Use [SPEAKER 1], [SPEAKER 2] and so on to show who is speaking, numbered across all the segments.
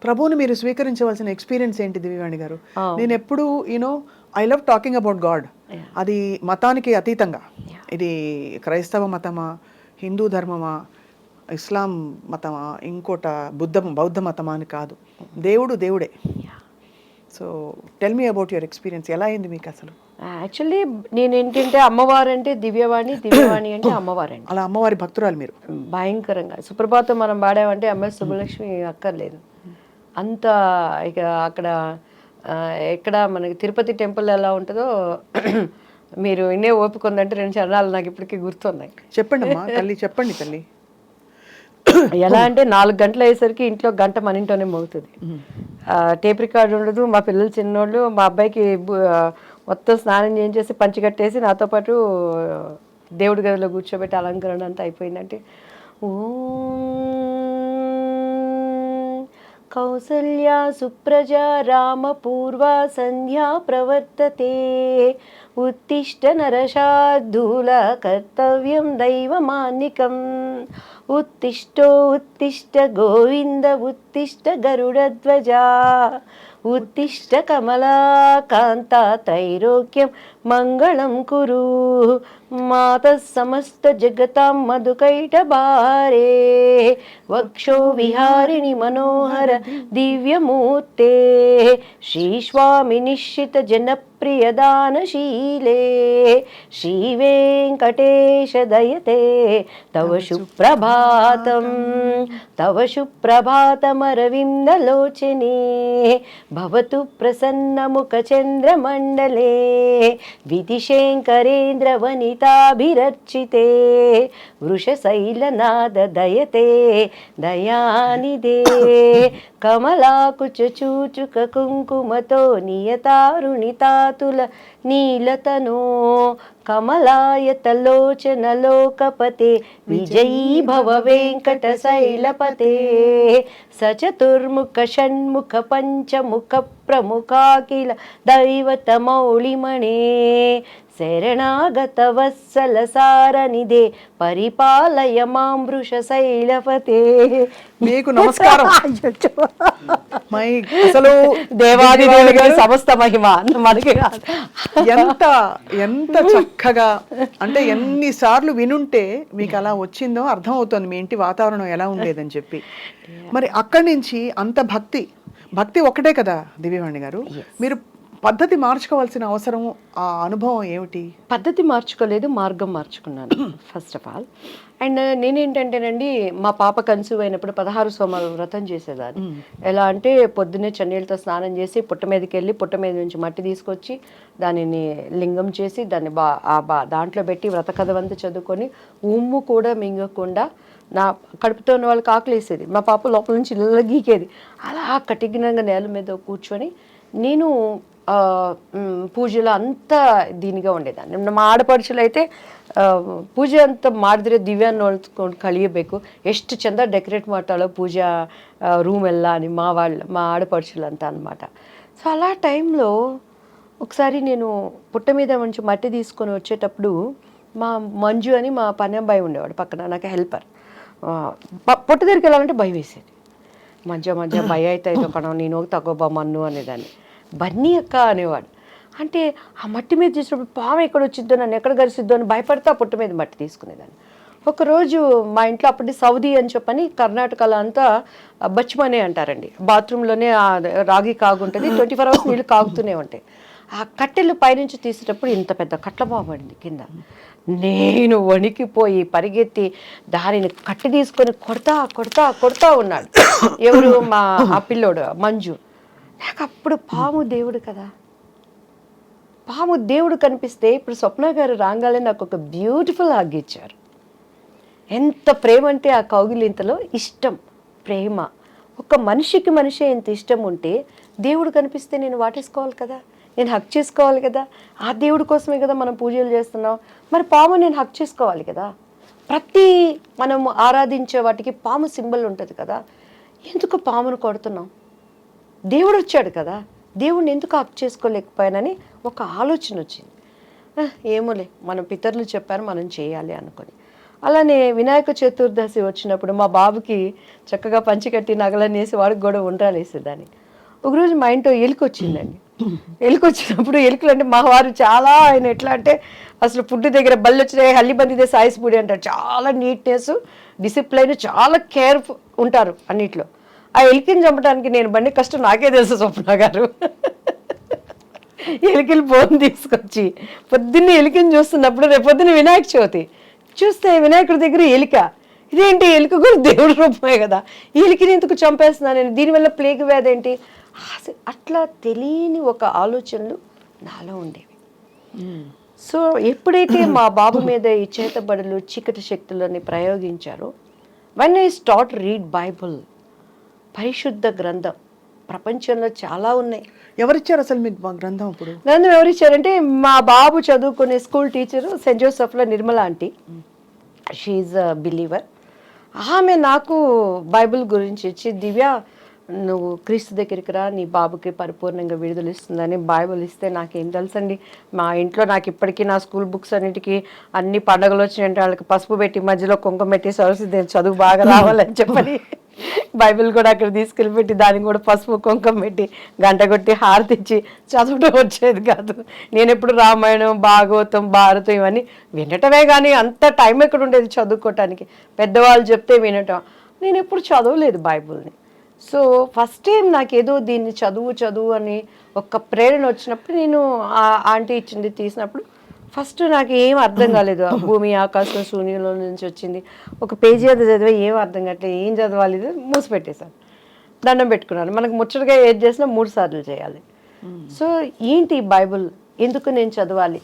[SPEAKER 1] ప్రభువుని మీరు స్వీకరించవలసిన ఎక్స్పీరియన్స్ ఏంటి దివ్యవాణి గారు? నేను ఎప్పుడు I love talking about God. అది మతానికి అతీతంగా, ఇది క్రైస్తవ మతమా, హిందూ ధర్మమా, ఇస్లాం మతమా, ఇంకోట బౌద్ధ మతమా అని కాదు, దేవుడు దేవుడే. So tell me about your experience. ఎలా అయింది మీకు అసలు?
[SPEAKER 2] యాక్చువల్లీ నేను ఏంటంటే అమ్మవారు అంటే దివ్యవాణి, దివ్యవాణి అంటే అమ్మవారండి.
[SPEAKER 1] అలా అమ్మవారి భక్తురాలు మీరు?
[SPEAKER 2] భయంకరంగా. సుప్రభాతం మనం పాడామంటే ఎంఎస్ సుబ్బలక్ష్మి అక్కర్లేదు అంత. ఇక అక్కడ ఎక్కడ మనకి తిరుపతి టెంపుల్ ఎలా ఉంటుందో మీరు వినే ఓపిక ఉందంటే 2 చరణాలు నాకు ఇప్పటికీ గుర్తున్నాయి.
[SPEAKER 1] చెప్పండి అమ్మా తల్లి, చెప్పండి తల్లి.
[SPEAKER 2] ఎలా అంటే 4 గంటలు అయ్యేసరికి ఇంట్లో గంట మన ఇంట్లోనే మోగుతుంది. టేప్ రికార్డు ఉండదు. మా పిల్లలు చిన్నోళ్ళు, మా అబ్బాయికి మొత్తం స్నానం చేయించేసి పంచి కట్టేసి నాతో పాటు దేవుడి గదిలో కూర్చోబెట్టి అలంకరణ అంతా అయిపోయిందంటే కౌసల్యా సుప్రజా రామ పూర్వ సంధ్యా ప్రవర్తతే ఉత్తిష్ట నరశార్దూల కర్తవ్యం దైవమాన్నికం ఉత్తిష్టో ఉత్తిష్ట గోవింద ఉత్తిష్ట గరుడధ్వజా ఉత్తిష్ట కమలాకాంత త్రైలోక్యం మంగళం కురు మాత సమస్త జగతాం మధుకైటభారే వక్షో విహారిణి మనోహర దివ్యమూర్తే శ్రీస్వామి నిశ్చిత జనప్రియదానశీలే శ్రీ వెంకటేశ దయతే తవ సుప్రభాతం తవ సుప్రభాతమరవిందలోచనే భవతు ప్రసన్నముఖచంద్రమండలే విధిశంకరేంద్ర వనితాభిరర్చితే వృషశైలనాద దయతే దయానిదే కమలాకుచ చూచుక కుంకుమతో నియతారుణితాతుల నీలతనో కమలాయతలోచన లోకపతే విజయీ భవ వెంకట శైలపతే సచతుర్ముఖ షణ్ముఖ పంచముఖ ప్రముఖాఖిల దైవతమౌళిమణే శరణాగత వత్సల సారనిదే పరిపాలయ మాం వృషశైలపతే.
[SPEAKER 1] మీకు నమస్కారం. అసలు
[SPEAKER 2] దేవాది సమస్త మహిమ మనకి
[SPEAKER 1] ఎంత ఎంత చక్కగా, అంటే ఎన్నిసార్లు వినుంటే మీకు అలా వచ్చిందో అర్థం అవుతుంది మీ ఇంటి వాతావరణం ఎలా ఉండేదని చెప్పి. మరి అక్కడి నుంచి అంత భక్తి ఒక్కటే కదా దివ్యవాణి గారు, మీరు పద్ధతి మార్చుకోవాల్సిన అవసరం, ఆ అనుభవం ఏమిటి?
[SPEAKER 2] పద్ధతి మార్చుకోలేదు, మార్గం మార్చుకున్నాను ఫస్ట్ ఆఫ్ ఆల్. అండ్ నేనేంటంటేనండి, మా పాప కన్సీవ్ అయినప్పుడు 16 సోమవారం వ్రతం చేసేదాన్ని. ఎలా అంటే పొద్దున్నే చన్నీళ్ళతో స్నానం చేసి పుట్ట మీదకి వెళ్ళి పుట్ట మీద నుంచి మట్టి తీసుకొచ్చి దానిని లింగం చేసి దాన్ని దాంట్లో పెట్టి వ్రత కథవంతా చదువుకొని ఉమ్ము కూడా మింగకుండా, నా కడుపుతో ఉన్న వాళ్ళకి ఆకలేసేది, మా పాప లోపల నుంచి ఇళ్ళ గీకేది, అలా కఠినంగా నేల మీద కూర్చొని నేను ಪೂಜೆಲ್ಲ ಅಂತ ದೀನಿಗೆ ఉండేదాన్ని. ನಮ್ಮ ಆಡಪಡಿಸಲು అయితే ಪೂಜೆ ಅಂತ ಮಾಡಿದ್ರೆ ದಿವ್ಯ ನೋಡ್ಕೊಂಡು ಕಳಿಯಬೇಕು, ಎಷ್ಟು ಚಂದ ಡೆಕೋರೇಟ್ ಮಾಡ್ತಾಳೋ ಪೂಜಾ రూమ్ ಎಲ್ಲ మా ఆడపడుచులు అంతా అనమాట. సో అలా టైంలో ఒకసారి నేను పుట్ట మీద నుంచి మట్టి తీసుకొని వచ్చేటప్పుడు మా మంజు అని మా పని అబ్బాయి ఉండేవాడు పక్కన, నాకు హెల్పర్. పుట్ట దగ్గరికి వెళ్ళాలంటే భయం వేసేది. మధ్య భయ అయితే కణ నేను తగ్గోబా మన్ను అనేదాన్ని. బన్నీ అక్క అనేవాడు. అంటే ఆ మట్టి మీద చేసినప్పుడు పాము ఎక్కడ వచ్చిద్దో, నన్ను ఎక్కడ గరిసిద్దో అని భయపడితే ఆ పుట్ట మీద మట్టి తీసుకునేదాన్ని. ఒకరోజు మా ఇంట్లో అప్పటి సౌదీ అని చెప్పని కర్ణాటకలో అంతా బచ్మనే అంటారండి, బాత్రూంలోనే రాగి కాగుంటుంది, 24 hours నీళ్ళు కాగుతూనే ఉంటాయి. ఆ కట్టెలు పైనుంచి తీసేటప్పుడు ఇంత పెద్ద కట్లబాబు పడింది కింద. నేను వణికిపోయి పరిగెత్తి దానిని కట్టి తీసుకొని కొడతా ఉన్నాడు. ఎవరు? ఆ పిల్లోడు మంజు. నాకు అప్పుడు పాము దేవుడు కదా, పాము దేవుడు కనిపిస్తే ఇప్పుడు స్వప్న గారు రాగానే నాకు ఒక బ్యూటిఫుల్ హగ్ ఇచ్చారు. ఎంత ప్రేమ అంటే ఆ కౌగిలింతలో ఇష్టం, ప్రేమ. ఒక మనిషికి మనిషి ఎంత ఇష్టం ఉంటే దేవుడు కనిపిస్తే నేను వాటేసుకోవాలి కదా, నేను హక్ చేసుకోవాలి కదా. ఆ దేవుడి కోసమే కదా మనం పూజలు చేస్తున్నాం. మరి పాము నేను హక్ చేసుకోవాలి కదా. ప్రతి మనం ఆరాధించే వాటికి పాము సింబల్ ఉంటుంది కదా. ఎందుకు పామును కొడుతున్నాం? దేవుడు వచ్చాడు కదా, దేవుడిని ఎందుకు హక్ చేసుకోలేకపోయానని ఒక ఆలోచన వచ్చింది. ఏమోలే, మన పితరులు చెప్పారు మనం చేయాలి అనుకొని అలానే వినాయక చతుర్దశి వచ్చినప్పుడు మా బాబుకి చక్కగా పంచి కట్టి నగలన్నీ వేసి వాడికి కూడా ఉండ్రాలు వేసేదాన్ని. ఒకరోజు మా ఇంట్లో ఎలుక వచ్చిందండి. ఎలుక వచ్చినప్పుడు ఎలుకలు అంటే మా వారు చాలా, ఆయన ఎట్లా అంటే అసలు ఫుడ్ దగ్గర బళ్ళు వచ్చినాయి హల్లి బందిదే సాయిస్ పూడి అంటారు. చాలా నీట్నెస్, డిసిప్లైన్, చాలా కేర్ఫుల్ ఉంటారు అన్నిట్లో. ఆ ఎలికని చంపడానికి నేను బండి కష్టం నాకే తెలుసు స్వప్న గారు. ఎలికలు బోన్ తీసుకొచ్చి పొద్దున్నే ఎలికని చూస్తున్నప్పుడు రేపు పొద్దున్న వినాయక చవితి చూస్తే వినాయకుడి దగ్గర ఎలిక. ఇదేంటి, ఎలుక కూడా దేవుడి రూపమే కదా, ఈ ఎలికని ఎందుకు చంపేస్తున్నాను నేను, దీనివల్ల ప్లేగ్ వ్యాధి ఏంటి, అట్లా తెలియని ఒక ఆలోచనలు నాలో ఉండేవి. సో ఎప్పుడైతే మా బాబు మీద ఈ చేతబడులు చీకటి శక్తులని ప్రయోగించారో, when I start read Bible, పరిశుద్ధ గ్రంథం, ప్రపంచంలో చాలా ఉన్నాయి.
[SPEAKER 1] ఎవరిచ్చారు అసలు మీకు మా గ్రంథం? ఇప్పుడు
[SPEAKER 2] గ్రంథం ఎవరిచ్చారంటే మా బాబు చదువుకునే స్కూల్ టీచరు సెయింట్ జోసెఫ్లో Nirmala aunty, she's a believer. ఆమె నాకు బైబిల్ గురించి ఇచ్చి, దివ్య నువ్వు క్రీస్తు దగ్గరికి రా, నీ బాబుకి పరిపూర్ణంగా విడుదల ఇస్తుందని బైబిల్ ఇస్తే, నాకేం తెలుసండి, మా ఇంట్లో నాకు ఇప్పటికీ నా స్కూల్ బుక్స్ అన్నిటికీ అన్ని పండుగలు వచ్చినాయంటే వాళ్ళకి పసుపు పెట్టి మధ్యలో కుంకుమ పెట్టి సరస్వతి చదువు బాగా రావాలని చెప్పని బైబిల్ కూడా అక్కడ తీసుకెళ్ళి పెట్టి దానికి కూడా పసుపు కుంకుమ పెట్టి గంట కొట్టి హారతిచ్చి చదవడం వచ్చేది కాదు. నేను ఎప్పుడు రామాయణం, భాగవతం, భారతం ఇవన్నీ వినటమే కానీ అంత టైం ఎక్కడ ఉండేది చదువుకోవటానికి. పెద్దవాళ్ళు చెప్తే వినటం, నేను ఎప్పుడు చదవలేదు బైబిల్ని. సో ఫస్ట్ టైం నాకేదో దీన్ని చదువు అని ఒక ప్రేరణ వచ్చినప్పుడు, నేను ఆ ఆంటీ ఇచ్చింది తీసినప్పుడు ఫస్ట్ నాకు ఏం అర్థం కాలేదు. భూమి ఆకాశం శూన్యంలో నుంచి వచ్చింది, ఒక పేజీ అది చదివే ఏం అర్థం కావట్లేదు, ఏం చదవాలి, మూసిపెట్టేశాను, దండం పెట్టుకున్నాను. మనకు ముచ్చటగా ఏది చేసినా 3 సార్లు చేయాలి. సో ఏంటి బైబుల్, ఎందుకు నేను చదవాలి,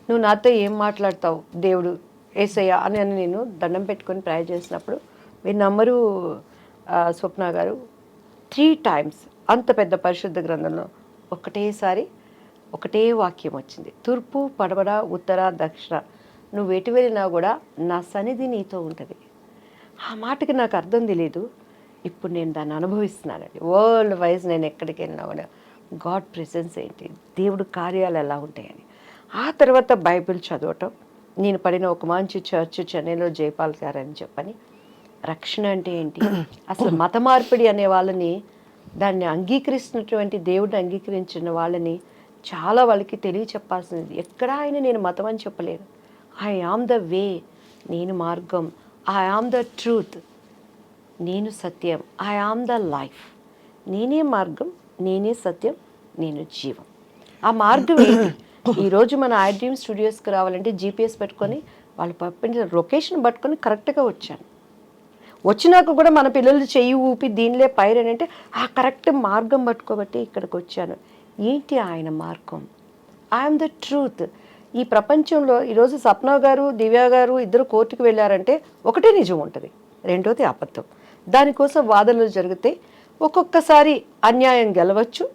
[SPEAKER 2] నువ్వు నాతో ఏం మాట్లాడతావు దేవుడు యేసయ్య అని నేను దండం పెట్టుకొని ప్రేయర్ చేసినప్పుడు, మీరు నమ్మరు స్వప్న గారు, 3 times అంత పెద్ద పరిశుద్ధ గ్రంథంలో ఒకటేసారి ఒకటే వాక్యం వచ్చింది, తూర్పు పడమర ఉత్తర దక్షిణ నువ్వు ఎటు వెళ్ళినా కూడా నా సన్నిధి నీతో ఉంటుంది. ఆ మాటకి నాకు అర్థం తెలియదు, ఇప్పుడు నేను దాన్ని అనుభవిస్తున్నానండి. వరల్డ్ వైజ్ నేను ఎక్కడికి వెళ్ళినా కూడా గాడ్ ప్రెసెన్స్ ఏంటి, దేవుడు కార్యాలు ఎలా ఉంటాయని. ఆ తర్వాత బైబిల్ చదవటం, నేను పడిన ఒక మంచి చర్చ్ చెన్నైలో జైపాల్ గారు అని చెప్పని, రక్షణ అంటే ఏంటి, అసలు మత మార్పిడి అనే వాళ్ళని, దాన్ని అంగీకరిస్తున్నటువంటి దేవుడిని అంగీకరించిన వాళ్ళని చాలా వాళ్ళకి తెలియచెప్పాల్సింది. ఎక్కడ ఆయన నేను మతం అని చెప్పలేదు. ఐ ఆమ్ ద వే, నేను మార్గం, ఐ ఆమ్ ద ట్రూత్, నేను సత్యం, ఐ ఆమ్ ద లైఫ్, నేనే మార్గం, నేనే సత్యం, నేను జీవం. ఆ మార్గం ఏంటి? ఈరోజు మన ఐ డ్రీమ్ స్టూడియోస్కి రావాలంటే జీపీఎస్ పెట్టుకొని వాళ్ళు పంపించిన లొకేషన్ పట్టుకొని కరెక్ట్గా వచ్చాను. వచ్చినాక కూడా మన పిల్లలు చెయ్యి ఊపి దీనిలే పైరని అంటే ఆ కరెక్ట్ మార్గం పట్టుకోబట్టి ఇక్కడికి వచ్చాను. ఏంటి ఆయన మార్గం? I'm the truth. ఈ ప్రపంచంలో ఈరోజు సప్న గారు, దివ్య గారు ఇద్దరు కోర్టుకు వెళ్ళారంటే ఒకటే నిజం ఉంటుంది, రెండోది అబద్ధం. దానికోసం వాదనలు జరిగితే ఒక్కొక్కసారి అన్యాయం గెలవచ్చు,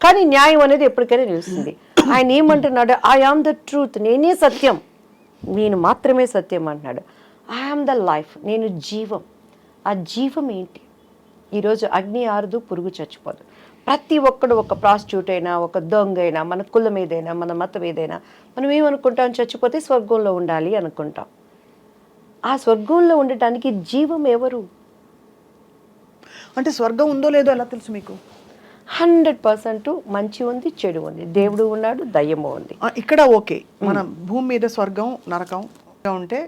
[SPEAKER 2] కానీ న్యాయం అనేది ఎప్పటికైనా నిలుస్తుంది. ఆయన ఏమంటున్నాడు? ఐ ఆమ్ ద ట్రూత్, నేనే సత్యం, నేను మాత్రమే సత్యం అంటున్నాడు. ఐ ఆమ్ ద లైఫ్, నేను జీవం. ఆ జీవం ఏంటి? ఈరోజు అగ్ని ఆరదు, పురుగు చచ్చిపోదు. ప్రతి ఒక్కడు, ఒక ప్రాస్టిట్యూట్ అయినా, ఒక దొంగ అయినా, మన కులం ఏదైనా, మన మతం ఏదైనా, మనం ఏమనుకుంటాం? చచ్చిపోతే స్వర్గంలో ఉండాలి అనుకుంటాం. ఆ స్వర్గంలో ఉండటానికి జీవం ఎవరు?
[SPEAKER 1] అంటే స్వర్గం ఉందో లేదో ఎలా తెలుసు మీకు?
[SPEAKER 2] 100% మంచి ఉంది, చెడు ఉంది, దేవుడు ఉన్నాడు, దయ్యము ఉంది.
[SPEAKER 1] ఇక్కడ ఓకే, మన భూమి మీద స్వర్గం నరకం ఉంటే,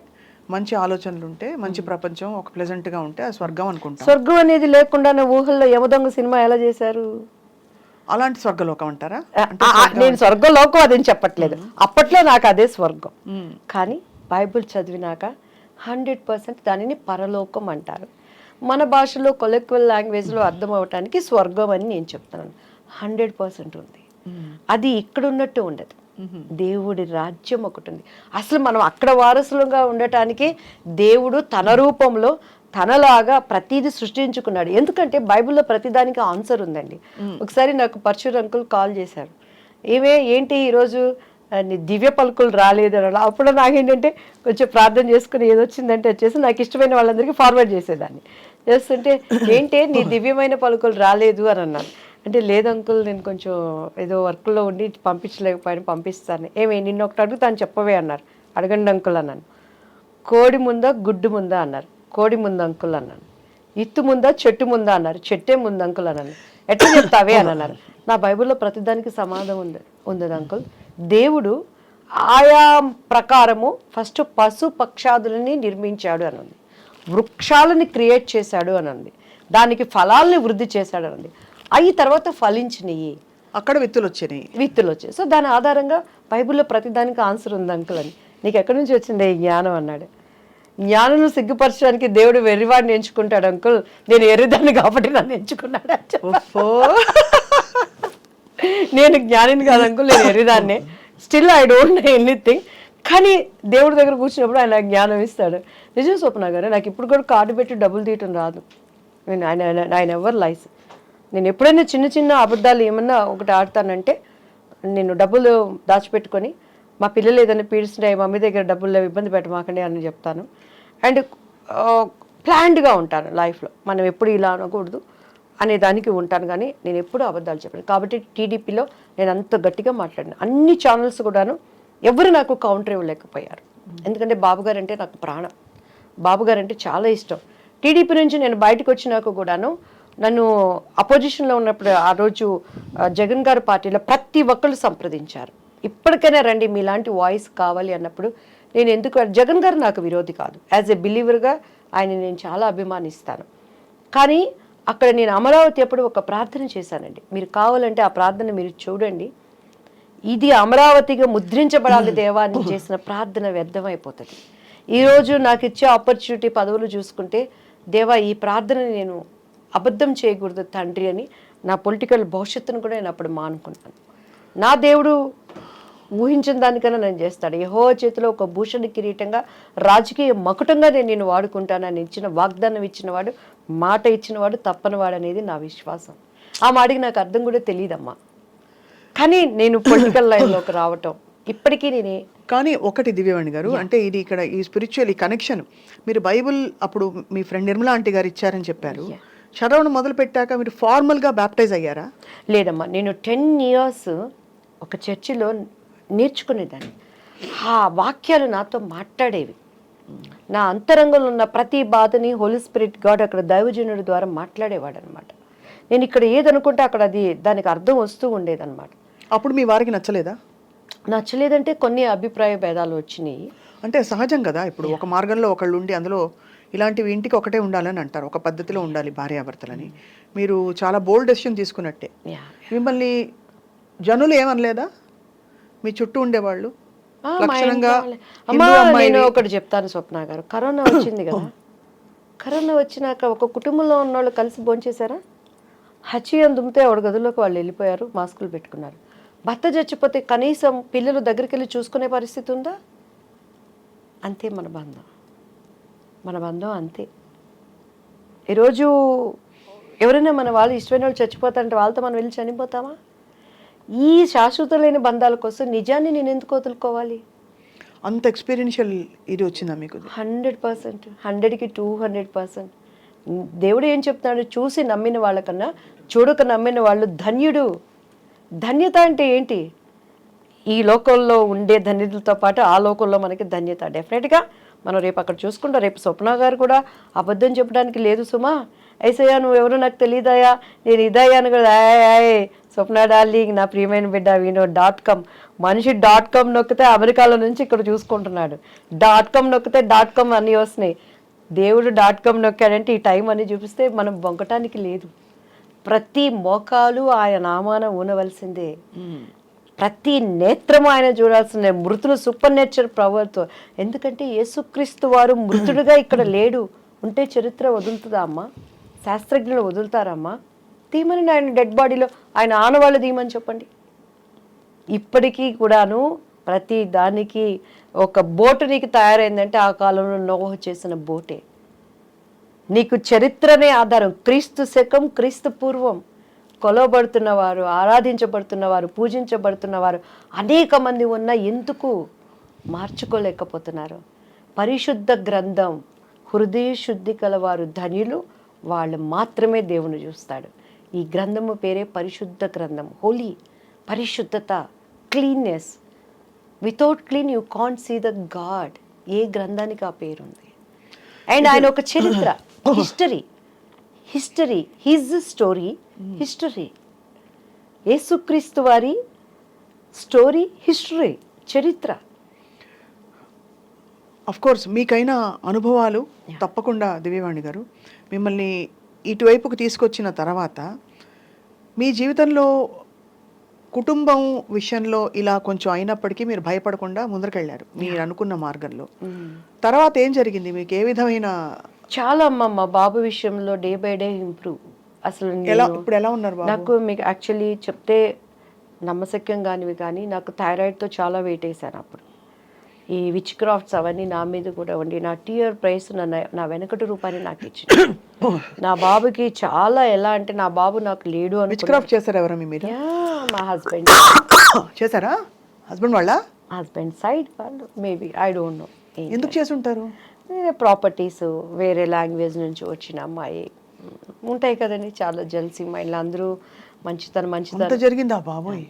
[SPEAKER 1] మంచి ఆలోచనలు ఉంటే, మంచి ప్రపంచం ఒక ప్లెజెంట్గా ఉంటే ఆ స్వర్గం అనుకుంటాం.
[SPEAKER 2] స్వర్గం అనేది లేకుండా ఊహల్లో యమదొంగ సినిమా ఎలా చేశారు?
[SPEAKER 1] అలాంటి స్వర్గలోకం అంటారా?
[SPEAKER 2] నేను స్వర్గలోకం అదేం చెప్పట్లేదు, అప్పట్లో నాకు అదే స్వర్గం. కానీ బైబిల్ చదివినాక 100% దానిని పరలోకం అంటారు. మన భాషలో కొలెక్వల్ లాంగ్వేజ్లో అర్థం అవటానికి స్వర్గం అని నేను చెప్తున్నాను. 100% ఉంది. అది ఇక్కడ ఉన్నట్టు ఉండదు. దేవుడి రాజ్యం ఒకటి ఉంది. అసలు మనం అక్కడ వారసులుగా ఉండటానికి దేవుడు తన రూపంలో తనలాగా ప్రతిదీ సృష్టించుకున్నాడు. ఎందుకంటే బైబిల్లో ప్రతిదానికి ఆన్సర్ ఉందండి. ఒకసారి నాకు పరశుర్ అంకుల్ కాల్ చేశారు, ఏంటి ఈరోజు నీ దివ్య పలుకులు రాలేదు అని. అప్పుడు నాకేంటంటే కొంచెం ప్రార్థన చేసుకుని ఏదొచ్చిందంటే వచ్చేసి నాకు ఇష్టమైన వాళ్ళందరికీ ఫార్వర్డ్ చేసేదాన్ని. చేస్తుంటే ఏంటి నీ దివ్యమైన పలుకులు రాలేదు అని అన్నాను. అంటే లేదు అంకుల్, నేను కొంచెం ఏదో వర్క్లో ఉండి పంపించలేకపోయాను, పంపిస్తాను. నిన్న ఒకటి అడుగుతాను చెప్పవే అన్నారు. అడగండి అంకుల్ అన్నాను. కోడి ముందా గుడ్డు ముందా అన్నారు. కోడి ముందు అంకుల్ అన్నాను. ఇత్తు ముందా చెట్టు ముందా అన్నారు. చెట్టే ముందు అంకుల్ అన్నాను. ఎట్లా చెప్తావే అని అన్నారు. నా బైబిల్లో ప్రతిదానికి సమాధానం ఉంది అంకుల్. దేవుడు ఆయా ప్రకారము ఫస్ట్ పశు పక్షాదులని నిర్మించాడు అని ఉంది. వృక్షాలని క్రియేట్ చేశాడు అని ఉంది. దానికి ఫలాల్ని వృద్ధి చేశాడు అని ఉంది. అవి తర్వాత ఫలించినవి,
[SPEAKER 1] అక్కడ విత్తులు వచ్చాయి.
[SPEAKER 2] సో దాని ఆధారంగా బైబిల్లో ప్రతిదానికి ఆన్సర్ ఉంది అంకుల్ అని. నీకు ఎక్కడి నుంచి వచ్చింది ఈ జ్ఞానం అన్నాడు. జ్ఞానం సిగ్గుపరచడానికి దేవుడు వెర్రివాడిని ఎంచుకుంటాడు అంకుల్, నేను ఎర్రిదాన్ని కాబట్టి నన్ను ఎంచుకున్నాడు. నేను జ్ఞానిని కాదు అంకుల్, నేను ఎర్రిదాన్నే. Still I don't know anything. కానీ దేవుడి దగ్గర కూర్చున్నప్పుడు ఆయన జ్ఞానం ఇస్తాడు. నిజం స్వప్న గారు, నాకు ఇప్పుడు కూడా కార్డు పెట్టి డబ్బులు తీయటం రాదు. ఆయన ఎవరు లైస్. నేను ఎప్పుడైనా చిన్న చిన్న అబద్ధాలు ఏమన్నా ఒకటి ఆడతానంటే, నేను డబ్బులు దాచిపెట్టుకొని మా పిల్లలు ఏదైనా పీడిస్తున్నాయి, మమ్మీ దగ్గర డబ్బులు ఇబ్బంది పెట్టమాకండి అని చెప్తాను. అండ్ ప్లాన్డ్గా ఉంటాను లైఫ్లో. మనం ఎప్పుడు ఇలా అనకూడదు అనే దానికి ఉంటాను, కానీ నేను ఎప్పుడూ అబద్ధాలు చెప్పాను. కాబట్టి టీడీపీలో నేను అంత గట్టిగా మాట్లాడిన అన్ని ఛానల్స్ కూడాను ఎవరు నాకు కౌంటర్ ఇవ్వలేకపోయారు. ఎందుకంటే బాబుగారు అంటే నాకు ప్రాణం, బాబుగారు అంటే చాలా ఇష్టం. టీడీపీ నుంచి నేను బయటకు వచ్చినాక కూడాను నన్ను అపోజిషన్లో ఉన్నప్పుడు ఆ రోజు జగన్ గారి పార్టీలో ప్రతి ఒక్కళ్ళు సంప్రదించారు. ఇప్పటికైనా రండి, మీలాంటి వాయిస్ కావాలి అన్నప్పుడు నేను ఎందుకు, జగన్ గారు నాకు విరోధి కాదు, యాజ్ ఎ బిలీవర్గా ఆయన నేను చాలా అభిమానిస్తాను. కానీ అక్కడ నేను అమరావతి అప్పుడు ఒక ప్రార్థన చేశానండి. మీరు కావాలంటే ఆ ప్రార్థన మీరు చూడండి. ఇది అమరావతిగా ముద్రించబడాలి దేవాన్ని చేసిన ప్రార్థన వ్యర్థమైపోతుంది. ఈరోజు నాకు ఇచ్చే ఆపర్చునిటీ పదవులు చూసుకుంటే, దేవా ఈ ప్రార్థనని నేను అబద్ధం చేయకూడదు తండ్రి అని నా పొలిటికల్ భవిష్యత్తును కూడా నేను అప్పుడు మానుకున్నాను. నా దేవుడు ఊహించిన దానికన్నా నేను చేస్తాడు. యెహోవా చేతిలో ఒక భూషణ కిరీటంగా రాజకీయ మకుటంగా నేను వాడుకుంటానని ఇచ్చిన వాగ్దానం ఇచ్చినవాడు, మాట ఇచ్చినవాడు తప్పనివాడు అనేది నా విశ్వాసం. ఆ మాటకి నాకు అర్థం కూడా తెలియదమ్మా. కానీ నేను పొలిటికల్ లైన్లోకి రావటం ఇప్పటికీ నేనే.
[SPEAKER 1] కానీ ఒకటి దివ్యవాణి గారు, అంటే ఇది ఇక్కడ ఈ స్పిరిచువల్ ఈ కనెక్షన్ మీరు బైబుల్ అప్పుడు మీ ఫ్రెండ్ నిర్మలా ఆంటీ గారు ఇచ్చారని చెప్పారు. చదవడం మొదలు పెట్టాక మీరు ఫార్మల్గా బ్యాప్టైజ్ అయ్యారా?
[SPEAKER 2] లేదమ్మా, నేను 10 years ఒక చర్చిలో నేర్చుకునేదాన్ని. ఆ వాక్యాలు నాతో మాట్లాడేవి. నా అంతరంగంలో ఉన్న ప్రతి బాధని హోలీ స్పిరిట్ గాడ్ అక్కడ దైవజనుడి ద్వారా మాట్లాడేవాడు అనమాట. నేను ఇక్కడ ఏదనుకుంటే అక్కడ అది దానికి అర్థం వస్తూ ఉండేదన్నమాట.
[SPEAKER 1] అప్పుడు మీ వారికి నచ్చలేదా?
[SPEAKER 2] నచ్చలేదంటే కొన్ని అభిప్రాయ భేదాలు వచ్చినాయి.
[SPEAKER 1] అంటే సహజం కదా, ఇప్పుడు ఒక మార్గంలో ఒకళ్ళు ఉండి అందులో ఇలాంటివి ఇంటికి ఒకటే ఉండాలని అంటారు, ఒక పద్ధతిలో ఉండాలి భార్యాభర్తలని. మీరు చాలా బోల్డ్ డెసిషన్ తీసుకున్నట్టే. మిమ్మల్ని జనులు ఏమనలేదా? మీ చుట్టూ ఉండేవాళ్ళు
[SPEAKER 2] నేను ఒకటి చెప్తాను స్వప్న గారు, కరోనా వచ్చింది కదా, కరోనా వచ్చినాక ఒక కుటుంబంలో ఉన్న వాళ్ళు కలిసి భోంచేశారా? హచ్చియం దుమ్మితే ఎవరి గదుల్లోకి వాళ్ళు వెళ్ళిపోయారు, మాస్కులు పెట్టుకున్నారు. భర్త చచ్చిపోతే కనీసం పిల్లలు దగ్గరికి వెళ్ళి చూసుకునే పరిస్థితి ఉందా? అంతే మన బంధం, మన బంధం అంతే. ఈరోజు ఎవరైనా మన వాళ్ళు ఇష్టమైన వాళ్ళు చచ్చిపోతారంటే వాళ్ళతో మనం వెళ్ళి చనిపోతామా? ఈ శాశ్వత లేని బంధాల కోసం నిజాన్ని నేను ఎందుకు వదులుకోవాలి?
[SPEAKER 1] అంత ఎక్స్పీరియన్షియల్ ఇది వచ్చిందా మీకు?
[SPEAKER 2] 100%, 100కి 200%. దేవుడు ఏం చెప్తున్నాడు? చూసి నమ్మిన వాళ్ళకన్నా చూడక నమ్మిన వాళ్ళు ధన్యుడు. ధన్యత అంటే ఏంటి? ఈ లోకంలో ఉండే ధన్యతలతో పాటు ఆ లోకంలో మనకి ధన్యత. డెఫినెట్గా మనం రేపు అక్కడ చూసుకుంటాం. రేపు స్వప్న గారు కూడా అబద్ధం చెప్పడానికి లేదు సుమా. ఐసయ్యా నువ్వెవరో నాకు తెలియదాయా, నేను ఇదయ్యాను కూడా. స్వప్న డార్లింగ్, నా ప్రియమైన బిడ్డ వినో.com. మనిషి .com నొక్కితే అమెరికాలో నుంచి ఇక్కడ చూసుకుంటున్నాడు. .com నొక్కితే .com అన్నీ వస్తున్నాయి. దేవుడు .com నొక్కాడంటే ఈ టైం అని చూపిస్తే మనం బొంకటానికి లేదు. ప్రతి మోకాలు ఆయన నామాన ఊనవలసిందే, ప్రతి నేత్రము ఆయన చూడాల్సిందే. మృతులు సూపర్ నేచర్ ప్రవర్తో. ఎందుకంటే యేసుక్రీస్తు వారు మృతుడుగా ఇక్కడ లేడు. ఉంటే చరిత్ర వదులుతుందా అమ్మా? శాస్త్రజ్ఞులు వదులుతారమ్మా? తీమని ఆయన డెడ్ బాడీలో ఆయన ఆనవాళ్ళు తీయమని చెప్పండి. ఇప్పటికీ కూడాను ప్రతి దానికి ఒక బోటు నీకు తయారైందంటే ఆ కాలంలో నోహు చేసిన బోటే. నీకు చరిత్రనే ఆధారం. క్రీస్తు శకం, క్రీస్తు పూర్వం కొలవబడుతున్నవారు, ఆరాధించబడుతున్నవారు, పూజించబడుతున్నవారు అనేక మంది ఉన్న ఎందుకు మార్చుకోలేకపోతున్నారు? పరిశుద్ధ గ్రంథం, హృదయ శుద్ధి కలవారు ధన్యులు, వాళ్ళు మాత్రమే దేవుని చూస్తాడు. ఈ గ్రంథము పేరే పరిశుద్ధ గ్రంథం. హోలీ, పరిశుద్ధత, cleanliness. Without clean you can't see the god. ఏ గ్రంథానికి ఆ పేరు ఉంది? అండ్ ఆయన ఒక చరిత్ర, హిస్టరీ హిజ్ స్టోరీ, హిస్టరీ. యేసుక్రీస్తు వారి స్టోరీ, హిస్టరీ, చరిత్ర.
[SPEAKER 1] అఫ్ కోర్స్ మీకైన అనుభవాలు తప్పకుండా దివ్యవాణి గారు మిమ్మల్ని ఇటువైపుకు తీసుకొచ్చిన తర్వాత మీ జీవితంలో కుటుంబం విషయంలో ఇలా కొంచెం అయినప్పటికీ మీరు భయపడకుండా ముందరకెళ్ళారు మీరు అనుకున్న మార్గంలో. తర్వాత ఏం జరిగింది? మీకు ఏ విధమైన
[SPEAKER 2] చాలా అమ్మ, మా బాబు విషయంలో డే బై డే ఇంప్రూవ్. అసలు
[SPEAKER 1] ఇప్పుడు ఎలా ఉన్నారు బాబు?
[SPEAKER 2] నాకు మీకు యాక్చువల్లీ చెప్తే నమ్మశక్యం కానివి, కానీ నాకు థైరాయిడ్తో చాలా వెయిట్ వేసాను అప్పుడు. ఈ విచ్ క్రాఫ్ట్స్ అవన్నీ నా మీద కూడా ఉండి నా టీఆర్ ప్రైస్ నా వెనకటి రూపాయలు నాకు ఇచ్చింది. నా బాబుకి చాలా ఎలా అంటే నా బాబు నాకు లేడు అని.
[SPEAKER 1] విచ్ క్రాఫ్ట్ చేశారు ఎవరు మీ మీద?
[SPEAKER 2] మా హస్బెండ్
[SPEAKER 1] చేశారా? హస్బెండ్ వాళ్ళ?
[SPEAKER 2] హస్బెండ్ సైడ్ వాళ్ళు మేబీ, ఐ డోంట్ నో.
[SPEAKER 1] ఎందుకు చేసి ఉంటారు?
[SPEAKER 2] ప్రాపర్టీస్, వేరే లాంగ్వేజ్ నుంచి వచ్చిన అమ్మాయి ఉంటాయి కదండి, చాలా జెల్సీ మైండ్లు. అందరూ మంచితనం
[SPEAKER 1] జరిగిందా బాబోయ్?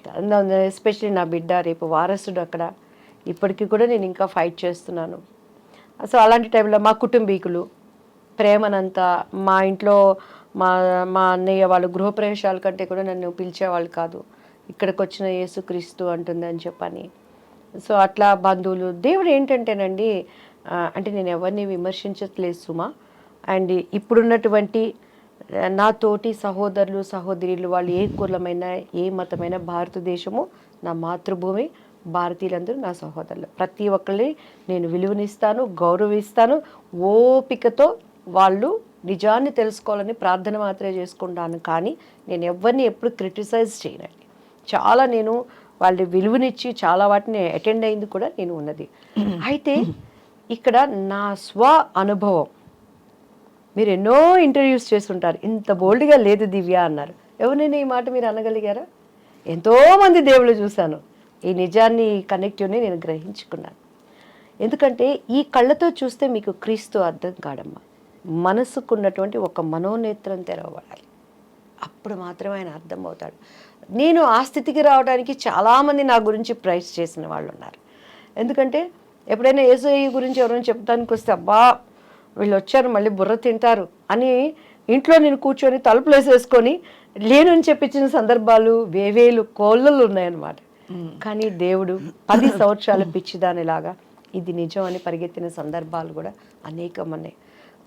[SPEAKER 2] ఎస్పెషలీ నా బిడ్డ రేపు వారసుడు అక్కడ. ఇప్పటికీ కూడా నేను ఇంకా ఫైట్ చేస్తున్నాను. సో అలాంటి టైంలో మా కుటుంబీకులు ప్రేమనంతా మా ఇంట్లో మా అన్నయ్య వాళ్ళు గృహప్రవేశాల కంటే కూడా నన్ను పిలిచేవాళ్ళు కాదు. ఇక్కడికి వచ్చిన యేసుక్రీస్తు అంటుంది అని చెప్పని. సో అట్లా బంధువులు, దేవుడు ఏంటంటేనండి, అంటే నేను ఎవరిని విమర్శించట్లేదు సుమా. అండ్ ఇప్పుడున్నటువంటి నా తోటి సహోదరులు సహోదరులు వాళ్ళు ఏ కులమైన ఏ మతమైన, భారతదేశము నా మాతృభూమి, భారతీయులందరూ నా సహోదరులు. ప్రతి ఒక్కరిని నేను విలువనిస్తాను, గౌరవిస్తాను. ఓపికతో వాళ్ళు నిజాన్ని తెలుసుకోవాలని ప్రార్థన మాత్రమే చేసుకుంటాను. కానీ నేను ఎవరిని ఎప్పుడు క్రిటిసైజ్ చేయనండి. చాలా నేను వాళ్ళ విలువనిచ్చి చాలా వాటిని అటెండ్ అయింది కూడా నేను ఉన్నది. అయితే ఇక్కడ నా అనుభవం, మీరు ఎన్నో ఇంటర్వ్యూస్ చేస్తుంటారు, ఇంత బోల్డ్గా లేదు దివ్య అన్నారు. ఎవరైనా ఈ మాట మీరు అనగలిగారా? ఎంతోమంది దేవుళ్ళు చూశాను. ఈ నిజాన్ని, ఈ కనెక్టివ్ని నేను గ్రహించుకున్నాను. ఎందుకంటే ఈ కళ్ళతో చూస్తే మీకు క్రీస్తు అర్థం కాడమ్మా. మనసుకున్నటువంటి ఒక మనోనేత్రం తెరవబడాలి, అప్పుడు మాత్రమే ఆయన అర్థమవుతాడు. నేను ఆ స్థితికి రావడానికి చాలామంది నా గురించి ప్రైజ్ చేసిన వాళ్ళు ఉన్నారు. ఎందుకంటే ఎప్పుడైనా యేసయ్య గురించి ఎవరైనా చెప్తానికి వస్తే, అబ్బా వీళ్ళు వచ్చారు మళ్ళీ బుర్ర తింటారు అని ఇంట్లో నేను కూర్చొని తలుపులు వేసేసుకొని లేనని చెప్పించిన సందర్భాలు వేవేలు కోళ్ళలు ఉన్నాయన్నమాట. కానీ దేవుడు 10 సంవత్సరాల పిచ్చిదానిలాగా ఇది నిజం అని పరిగెత్తిన సందర్భాలు కూడా అనేకం ఉన్నాయి.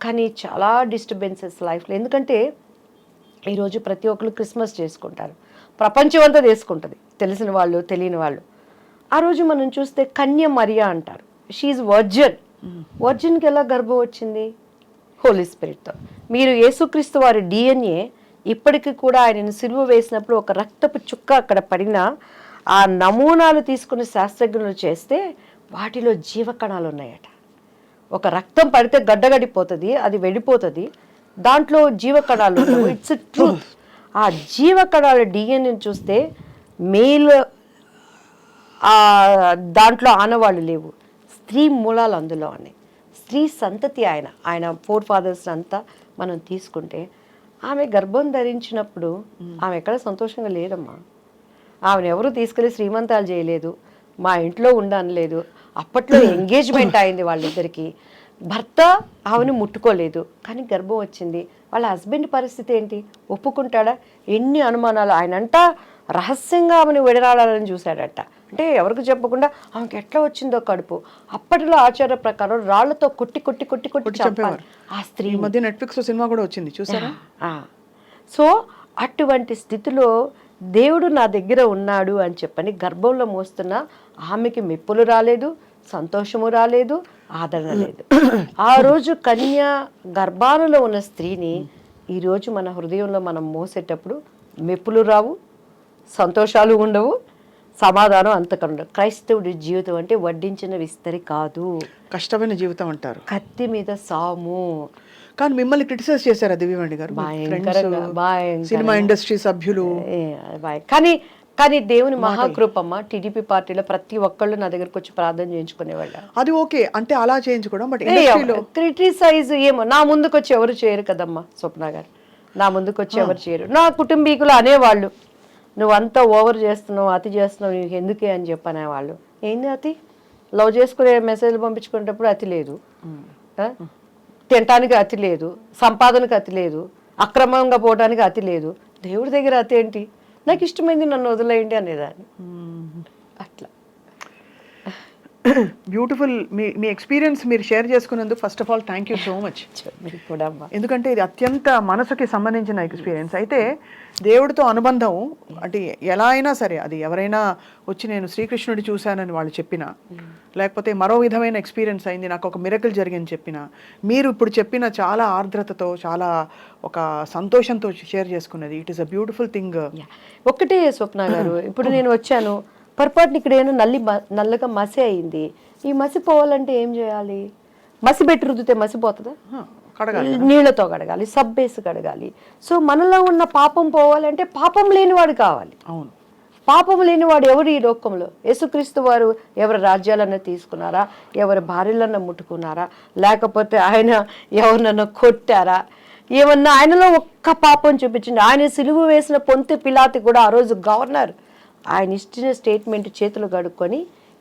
[SPEAKER 2] కానీ చాలా డిస్టర్బెన్సెస్ లైఫ్లో. ఎందుకంటే ఈరోజు ప్రతి ఒక్కరు క్రిస్మస్ చేసుకుంటారు, ప్రపంచం అంతా చేసుకుంటుంది, తెలిసిన వాళ్ళు తెలియని వాళ్ళు. ఆ రోజు మనం చూస్తే కన్య మరియా అంటారు. షీఈ్ వర్జిన్కి ఎలా గర్భం వచ్చింది? హోలీ స్పిరిట్తో. మీరు యేసుక్రీస్తు వారి డిఎన్ఏ ఇప్పటికీ కూడా ఆయనను సిలువ వేసినప్పుడు ఒక రక్తపు చుక్క అక్కడ పడిన ఆ నమూనాలు తీసుకుని శాస్త్రజ్ఞులు చేస్తే వాటిలో జీవకణాలు ఉన్నాయట. ఒక రక్తం పడితే గడ్డగడిపోతుంది, అది వెళ్ళిపోతుంది, దాంట్లో జీవకణాలు ఉండవు. It's truth. ఆ జీవకణాల డిఎన్ఏని చూస్తే మేల్ దాంట్లో ఆనవాళ్ళు లేవు, స్త్రీ మూలాలు అందులో ఉన్నాయి, స్త్రీ సంతతి. ఆయన 4 fathers అంతా మనం తీసుకుంటే ఆమె గర్భం ధరించినప్పుడు ఆమె ఎక్కడ సంతోషంగా లేదమ్మా. ఆమెను ఎవరు తీసుకెళ్ళి శ్రీమంతాలు చేయలేదు, మా ఇంట్లో ఉండనలేదు. అప్పట్లో ఎంగేజ్మెంట్ అయింది వాళ్ళిద్దరికి. భర్త ఆమెను ముట్టుకోలేదు, కానీ గర్భం వచ్చింది. వాళ్ళ హస్బెండ్ పరిస్థితి ఏంటి? ఒప్పుకుంటాడా? ఎన్ని అనుమానాలు. ఆయనంట రహస్యంగా ఆమెను విడరాడాలని చూశాడట. అంటే ఎవరికి చెప్పకుండా ఆమెకి ఎట్లా వచ్చిందో కడుపు. అప్పటిలో ఆచార ప్రకారం రాళ్లతో కొట్టి కొట్టి కొట్టి కొట్టి చంపారు ఆ స్త్రీ.
[SPEAKER 1] మధ్య నెట్ఫ్లిక్స్ సినిమా కూడా వచ్చింది, చూసారా?
[SPEAKER 2] సో అటువంటి స్థితిలో దేవుడు నా దగ్గర ఉన్నాడు అని చెప్పని గర్భంలో మోస్తున్న ఆమెకి మెప్పులు రాలేదు, సంతోషము రాలేదు, ఆదరణ లేదు. ఆ రోజు కన్య గర్భాలలో ఉన్న స్త్రీని ఈరోజు మన హృదయంలో మనం మోసేటప్పుడు మెప్పులు రావు, సంతోషాలు ఉండవు, సమాధానం అంతకన్నా. క్రైస్తవుడి జీవితం అంటే వడ్డించిన విస్తరి కాదు,
[SPEAKER 1] కష్టమైన జీవితం అంటారు,
[SPEAKER 2] కత్తి మీద సాము.
[SPEAKER 1] కానీ మిమ్మల్ని క్రిటిసైజ్ చేశారా దివ్యవాణి గారు? సినిమా ఇండస్ట్రీ సభ్యులు.
[SPEAKER 2] కానీ దేవుని మహాకృపమ్మ, టీడీపీ పార్టీలో ప్రతి ఒక్కళ్ళు నా దగ్గరకు వచ్చి ప్రార్థన చేయించుకునేవాళ్ళు.
[SPEAKER 1] అది ఓకే అంటే అలా చేయించుకోవడం, బట్
[SPEAKER 2] క్రిటిసైజ్ ఏమో నా ముందుకు వచ్చి ఎవరు చేయరు కదమ్మా స్వప్న గారు. నా ముందుకు వచ్చి ఎవరు చేయరు. నా కుటుంబీకులు అనేవాళ్ళు, నువ్వు అంతా ఓవర్ చేస్తున్నావు, అతి చేస్తున్నావు, నీకు ఎందుకే అని చెప్పనేవాళ్ళు. ఏంది అతి? లవ్ చేసుకునే మెసేజ్లు పంపించుకునేటప్పుడు అతి లేదు, తినటానికి అతి లేదు, సంపాదనకు అతి లేదు, అక్రమంగా పోవడానికి అతి లేదు. దేవుడి దగ్గర అతి ఏంటి? నాకు ఇష్టమైంది నన్ను వదిలేయండి అనేదాన్ని. అట్లా
[SPEAKER 1] బ్యూటిఫుల్. మీ ఎక్స్పీరియన్స్ మీరు షేర్ చేసుకున్నందుకు first of all thank you so much.
[SPEAKER 2] మీకు కూడా అమ్మా.
[SPEAKER 1] ఎందుకంటే ఇది అత్యంత మనసుకి సంబంధించిన ఎక్స్పీరియన్స్. అయితే దేవుడితో అనుబంధం అంటే ఎలా అయినా సరే, అది ఎవరైనా వచ్చి నేను శ్రీకృష్ణుడి చూశానని వాళ్ళు చెప్పినా, లేకపోతే మరో విధమైన ఎక్స్పీరియన్స్ అయింది, నాకు ఒక మిరకల్ జరిగింది చెప్పినా, మీరు ఇప్పుడు చెప్పిన చాలా ఆర్ద్రతతో, చాలా ఒక సంతోషంతో షేర్ చేసుకున్నది, it is a beautiful thing.
[SPEAKER 2] ఒక్కటే స్వప్న గారు, ఇప్పుడు నేను వచ్చాను, పొరపాటున ఇక్కడ ఏమో నల్లగా మసి అయింది. ఈ మసి పోవాలంటే ఏం చేయాలి? మసి పెట్టి రుద్దితే మసిపోతుందా? నీళ్లతో కడగాలి, సబ్బేసి కడగాలి. సో మనలో ఉన్న పాపం పోవాలంటే పాపం లేనివాడు కావాలి.
[SPEAKER 1] అవును,
[SPEAKER 2] పాపం లేనివాడు ఎవరు ఈ లోకంలో? యేసుక్రీస్తు వారు ఎవరి రాజ్యాలన్నా తీసుకున్నారా? ఎవరి భార్యలన్నా ముట్టుకున్నారా? లేకపోతే ఆయన ఎవరినన్నా కొట్టారా? ఏమన్నా ఆయనలో ఒక్క పాపం చూపించింది. ఆయన సిలువ వేసిన పొంతు పిలాతి కూడా ఆ రోజు గవర్నర్ ఆయన ఇచ్చిన స్టేట్మెంట్ చేతులు కడుక్కొని,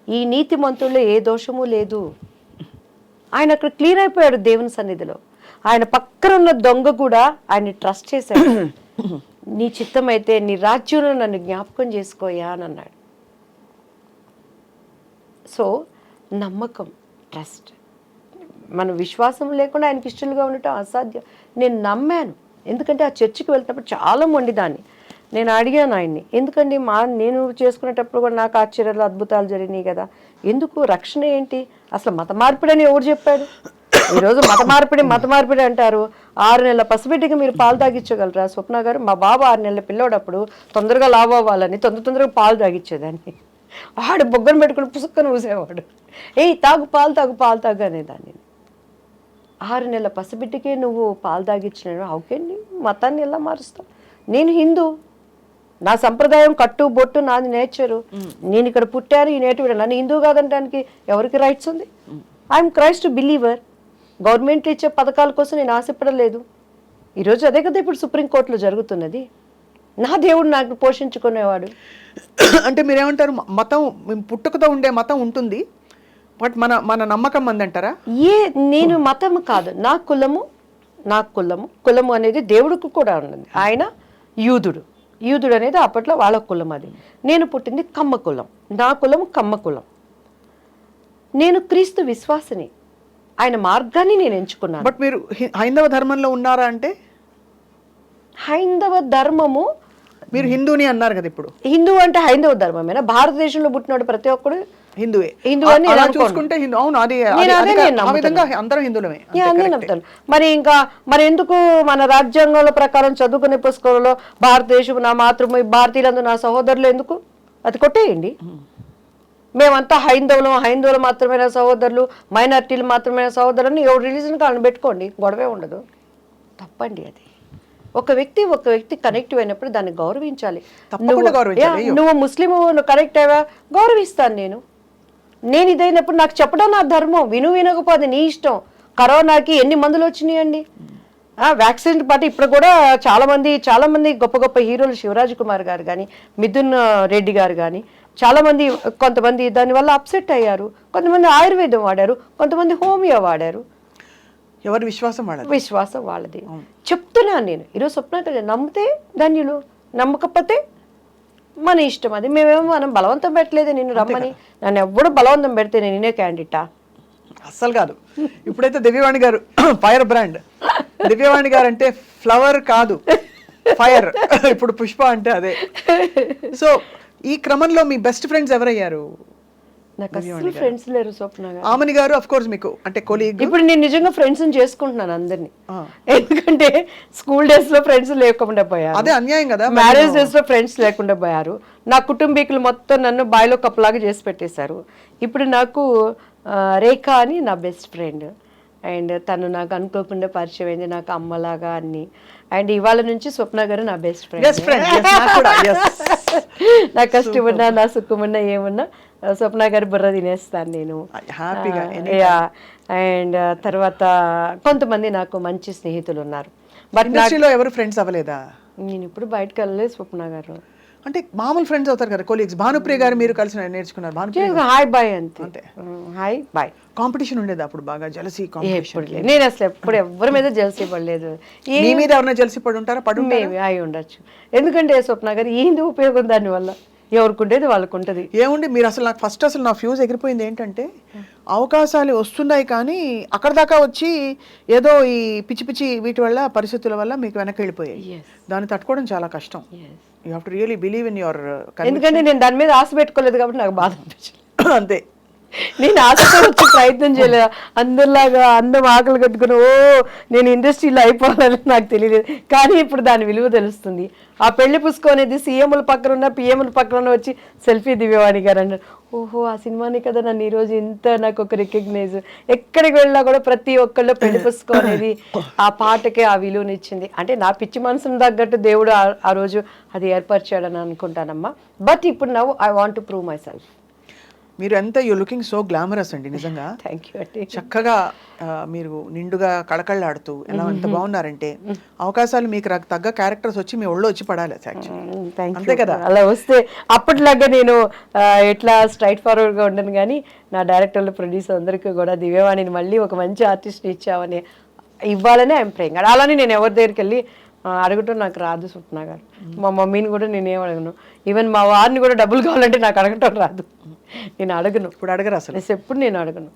[SPEAKER 2] ఈ నీతిమంతుల్లో ఏ దోషము లేదు, ఆయన అక్కడ క్లియర్ అయిపోయాడు దేవుని సన్నిధిలో. ఆయన పక్కన ఉన్న దొంగ కూడా ఆయన్ని ట్రస్ట్ చేశాడు. నీ చిత్తం అయితే నీ రాజ్యంలో నన్ను జ్ఞాపకం చేసుకోయా అని అన్నాడు. సో నమ్మకం, ట్రస్ట్, మన విశ్వాసం లేకుండా ఆయనకి ఇష్టలుగా ఉండటం అసాధ్యం. నేను నమ్మాను, ఎందుకంటే ఆ చర్చికి వెళ్తున్నప్పుడు చాలా మొండిదాన్ని. నేను అడిగాను ఆయన్ని, ఎందుకండి నేను చేసుకునేటప్పుడు కూడా నాకు ఆశ్చర్యాలు అద్భుతాలు జరిగినాయి కదా, ఎందుకు రక్షణ ఏంటి? అసలు మత మార్పిడి అని ఎవరు చెప్పాడు? ఈరోజు మత మార్పిడి అంటారు. 6 నెలల పసిబిడ్డకి మీరు పాలు తాగించగలరా స్వప్న గారు? మా బాబు 6 నెలల పిల్లోడప్పుడు తొందరగా లావు అవ్వాలని తొందరగా పాలు తాగించేదాన్ని. వాడు బొగ్గను పెట్టుకుని పుసుక్కను ఊసేవాడు. తాగు పాలు తాగు అనేదాన్ని. 6 నెలల పసిబిడ్డకే నువ్వు పాలు తాగించిన అవుకేండి? మతాన్ని ఎలా మారుస్తావు? నేను హిందూ, నా సంప్రదాయం కట్టు బొట్టు నాది నేచరు, నేను ఇక్కడ పుట్టాను, ఈ నేటివ్. నన్ను హిందూ కాదనడానికి ఎవరికి రైట్స్ ఉంది? I'm Christ believer. గవర్నమెంట్ ఇచ్చే పథకాల కోసం నేను ఆశపడలేదు. ఈరోజు అదే కదా ఇప్పుడు సుప్రీంకోర్టులో జరుగుతున్నది. నా దేవుడు నాకు పోషించుకునేవాడు.
[SPEAKER 1] అంటే మీరేమంటారు, మతం పుట్టుకతో ఉండే మతం ఉంటుంది, బట్ మన నమ్మకం అందంటారా?
[SPEAKER 2] నేను మతం కాదు, నా కులము అనేది దేవుడికి కూడా ఉన్నది. ఆయన యూదుడు అనేది అప్పట్లో వాళ్ళ కులం. అది నేను పుట్టింది కమ్మ కులం, నా కులం కమ్మ కులం. నేను క్రీస్తు విశ్వాసిని, ఆయన మార్గాన్ని నేను ఎంచుకున్నాను.
[SPEAKER 1] బట్ మీరు హైందవ ధర్మంలో ఉన్నారా? అంటే
[SPEAKER 2] హైందవ ధర్మము,
[SPEAKER 1] మీరు హిందూని అన్నారు కదా, ఇప్పుడు
[SPEAKER 2] హిందూ అంటే హైందవ ధర్మమేనా? భారతదేశంలో పుట్టినాడు ప్రతి ఒక్కడు
[SPEAKER 1] హిందువే.
[SPEAKER 2] హిందూ అని
[SPEAKER 1] చూసుకుంటే అవును, అందరూ హిందువులమే.
[SPEAKER 2] మరి ఎందుకు మన రాజ్యాంగాల ప్రకారం చదువుకునే పుస్తకంలో భారతదేశం నా మాతృభూమి, భారతీయులందు నా సహోదరులు ఎందుకు? అది కొట్టేయండి. మేమంతా హైందవులు మాత్రమే సహోదరులు, మైనారిటీలు మాత్రమే సహోదరులు, ఎవరు రిలీజన్ కాళ్ళని పెట్టుకోండి, గొడవే ఉండదు. తప్పండి అది. ఒక వ్యక్తి కనెక్టివ్ అయినప్పుడు దాన్ని గౌరవించాలి. నువ్వు ముస్లిం, నువ్వు కనెక్ట్ అయ్యా, గౌరవిస్తాను. నేను ఇదైనప్పుడు నాకు చెప్పడం నా ధర్మం. వినకపోతే నీ ఇష్టం. కరోనాకి ఎన్ని మందులు వచ్చినాయండి? వ్యాక్సిన్ పాటు ఇప్పుడు కూడా చాలా మంది గొప్ప హీరోలు, శివరాజ్ కుమార్ గారు కానీ, మిథున్ రెడ్డి గారు కానీ, కొంతమంది దానివల్ల అప్సెట్ అయ్యారు. కొంతమంది ఆయుర్వేదం వాడారు, కొంతమంది హోమియో వాడారు.
[SPEAKER 1] ఎవరి
[SPEAKER 2] విశ్వాసం వాళ్ళది. చెప్తున్నాను నేను ఈరోజు. స్వప్న నమ్మితే ధన్యులు, నమ్మకపోతే మన ఇష్టం. అది మనం బలవంతం పెట్టలేదు నిన్ను రమ్మని. నన్ను ఎవ్వడు బలవంతం పెడితే నేనే క్యాండిడేటా?
[SPEAKER 1] అస్సలు కాదు. ఇప్పుడైతే దివ్యవాణి గారు ఫైర్ బ్రాండ్. దివ్యవాణి గారు అంటే ఫ్లవర్ కాదు, ఫైర్. ఇప్పుడు పుష్ప అంటే అదే. సో ఈ క్రమంలో మీ బెస్ట్ ఫ్రెండ్స్ ఎవరయ్యారు?
[SPEAKER 2] నాకు అసలు ఫ్రెండ్స్ లేరు స్వప్న గారు.
[SPEAKER 1] ఆమని గారు ఆఫ్ కోర్స్ మీకు అంటే కొలీగ్.
[SPEAKER 2] ఇప్పుడు నేను నిజంగా ఫ్రెండ్స్ చేసుకుంటున్నాను అందరినీ. ఎందుకంటే స్కూల్ డేస్ లో ఫ్రెండ్స్ లేకుండా పోయారు.
[SPEAKER 1] అదే అన్యాయం కదా.
[SPEAKER 2] మ్యారేజ్ డేస్ లో ఫ్రెండ్స్ లేకుండా పోయారు. నా కుటుంబీకులు మొత్తం నన్ను బాయిలో కప్పలాగా చేసి పెట్టేశారు. ఇప్పుడు నాకు రేఖ అని నా బెస్ట్ ఫ్రెండ్. అండ్ తను నాకు అనుకోకుండా పరిచయం అయింది, నాకు అమ్మలాగా అన్ని. అండ్ ఇవాళ నుంచి స్వప్న గారు నా బెస్ట్ ఫ్రెండ్. నా కష్టమున్నా, నా సుఖమున్నా, ఏమున్నా స్వప్న గారు బుర్ర తినేస్తాను నేను. అండ్ తర్వాత కొంతమంది నాకు మంచి స్నేహితులు ఉన్నారు.
[SPEAKER 1] బట్ ఎవరు ఫ్రెండ్స్ అవ్వలేదా?
[SPEAKER 2] నేను ఇప్పుడు బయటకు వెళ్ళలేదు స్వప్న గారు.
[SPEAKER 1] అంటే మామూలు ఫ్రెండ్స్ అవుతారు కదా, కొలీగ్స్. భానుప్రియ గారు మీరు కలిసి నేర్చుకున్నారు. భానుప్రియ
[SPEAKER 2] హాయ్ బాయ్ అంతే, హాయ్ బాయ్.
[SPEAKER 1] కాంపిటీషన్ ఉండేది అప్పుడు బాగా, జలసీ కాంపిటీషన్.
[SPEAKER 2] ఎప్పుడు లేదు, నేను అసలు ఎప్పుడు ఎవరి మీద జలసీ పడలేదు.
[SPEAKER 1] మీ మీద ఎవరైనా జలసీ పడి ఉంటారా?
[SPEAKER 2] మేమే అయి ఉండొచ్చు. ఎందుకంటే స్వప్న గారు ఏంది ఉపయోగం దానివల్ల? ఎవరికి ఉండేది వాళ్ళకు ఉంటుంది.
[SPEAKER 1] ఏముంది, మీరు అసలు నాకు ఫస్ట్ అసలు నా ఫ్యూజ్ ఎగిరిపోయింది ఏంటంటే, అవకాశాలు వస్తున్నాయి కానీ అక్కడ దాకా వచ్చి ఏదో ఈ పిచ్చి పిచ్చి వీటి వల్ల, పరిస్థితుల వల్ల మీకు వెనక్కి వెళ్ళిపోయాయి. దాన్ని తట్టుకోవడం చాలా కష్టం. You have to really believe in your.
[SPEAKER 2] ఎందుకంటే నేను దాని మీద ఆశ పెట్టుకోలేదు కాబట్టి నాకు బాధ అనిపించింది.
[SPEAKER 1] అంతే.
[SPEAKER 2] నేను ఆశతో వచ్చి ప్రయత్నం చేయలేదు. అందరిలాగా అందం ఆకలి కట్టుకుని నేను ఇండస్ట్రీలో అయిపోవాలని నాకు తెలియలేదు. కానీ ఇప్పుడు దాని విలువ తెలుస్తుంది. ఆ పెళ్లి పుస్తకం అనేది సీఎంల పక్కన ఉన్న, పిఎంల పక్కన వచ్చి సెల్ఫీ దివ్యవాణి గారు అన్నారు. ఓహో, ఆ సినిమాని కదా నన్ను ఈరోజు ఇంత నాకు ఒక రికగ్నైజ్. ఎక్కడికి వెళ్ళినా కూడా ప్రతి ఒక్కళ్ళు పెళ్లి పుస్తకం అనేది ఆ పాటకే ఆ విలువనిచ్చింది. అంటే నా పిచ్చి మనసును తగ్గట్టు దేవుడు ఆ రోజు అది ఏర్పరిచాడని అనుకుంటానమ్మా. బట్ ఇప్పుడు now I want to prove my self.
[SPEAKER 1] మీరు ఎంత యూ లుకింగ్ సో గ్లామరస్ అండి నిజంగా.
[SPEAKER 2] థ్యాంక్ యూ అండి.
[SPEAKER 1] చక్కగా మీరు నిండుగా కళకళలాడుతూ ఎలా ఎంత బాగున్నారంటే, అవకాశాలు మీకు తగ్గ క్యారెక్టర్స్ వచ్చి మీ ఒళ్ళో వచ్చి పడాలి అంతే కదా.
[SPEAKER 2] అలా వస్తే అప్పట్లాగా నేను ఎట్లా స్ట్రైట్ ఫార్వర్డ్గా ఉండను, కానీ నా డైరెక్టర్లు, ప్రొడ్యూసర్ అందరికీ కూడా దివ్యవాణిని మళ్ళీ ఒక మంచి ఆర్టిస్ట్ని ఇచ్చామని ఇవ్వాలని ఐఎమ్ ప్రేయింగ్. అలానే నేను ఎవరి దగ్గరికి వెళ్ళి అడగటం నాకు రాదు స్వప్న గారు. మా మమ్మీని కూడా నేనేం అడగను. ఈవెన్ మా వారిని కూడా డబ్బులు కావాలంటే నాకు అడగటం రాదు. నేను అడగను.
[SPEAKER 1] ఇప్పుడు అడగరు అసలు.
[SPEAKER 2] ఎప్పుడు నేను అడగను.